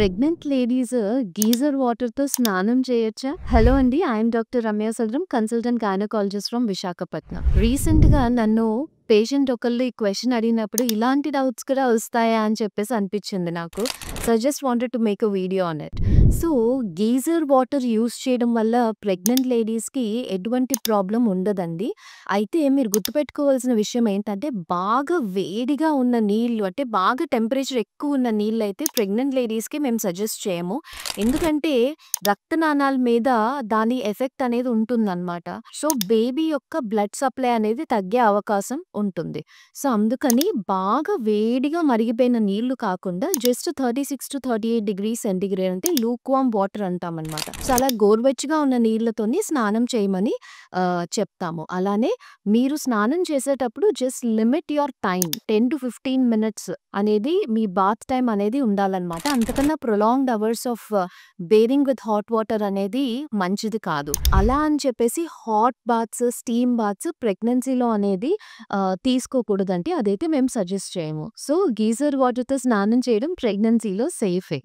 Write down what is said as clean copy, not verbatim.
Pregnant ladies geyser వాటర్‌తో స్నానం చేయొచ్చా? హలో అండి. I'm doctor Ramya Sadaram, consultant gynaecologist from Visakhapatnam. రీసెంట్‌గా నన్ను పేషెంట్ ఒకళ్ళు ఈ క్వెషన్ అడిగినప్పుడు ఇలాంటి డౌట్స్ కూడా వస్తాయా అని చెప్పేసి అనిపించింది నాకు. So, I just wanted to make a video on it. So, geyser water use చేయడం వల్ల ప్రెగ్నెంట్ లేడీస్‌కి ఎటువంటి ప్రాబ్లమ్ ఉండదండి. అయితే మీరు గుర్తుపెట్టుకోవాల్సిన విషయం ఏంటంటే, బాగా వేడిగా ఉన్న నీళ్ళు అంటే బాగా టెంపరేచర్ ఎక్కువున్న నీళ్ళైతే ప్రెగ్నెంట్ లేడీస్‌కి మేము సజెస్ట్ చేయము. ఎందుకంటే రక్తనాళాల మీద దాని ఎఫెక్ట్ అనేది ఉంటుందనమాట. సో, బేబీ యొక్క బ్లడ్ సప్లై అనేది తగ్గే అవకాశం ఉంటుంది. సో, అందుకని బాగా వేడిగా మరిగిపోయిన నీళ్ళు కాకుండా జస్ట్ 36-38 డిగ్రీ సెంటిగ్రేడ్ అంటే లూక్ వార్మ్ వాటర్ అంటామనమాట. సో, అలా గోరువెచ్చగా ఉన్న నీళ్ళతోని స్నానం చేయమని చెప్తాము. అలానే మీరు స్నానం చేసేటప్పుడు just limit your time 10-15 minutes అనేది మీ బాత్ టైమ్ అనేది ఉండాలనమాట. అంతకన్నా prolonged hours of bearing with hot water అనేది మంచిది కాదు. అలా అని చెప్పేసి హాట్ బాత్స్, స్టీమ్ బాత్స్ ప్రెగ్నెన్సీలో అనేది తీసుకోకూడదండి. అదైతే మేము సజెస్ట్ చేయము. సో, గీజర్ వాటర్‌తో స్నానం చేయడం ప్రెగ్నెన్సీలో సేఫే.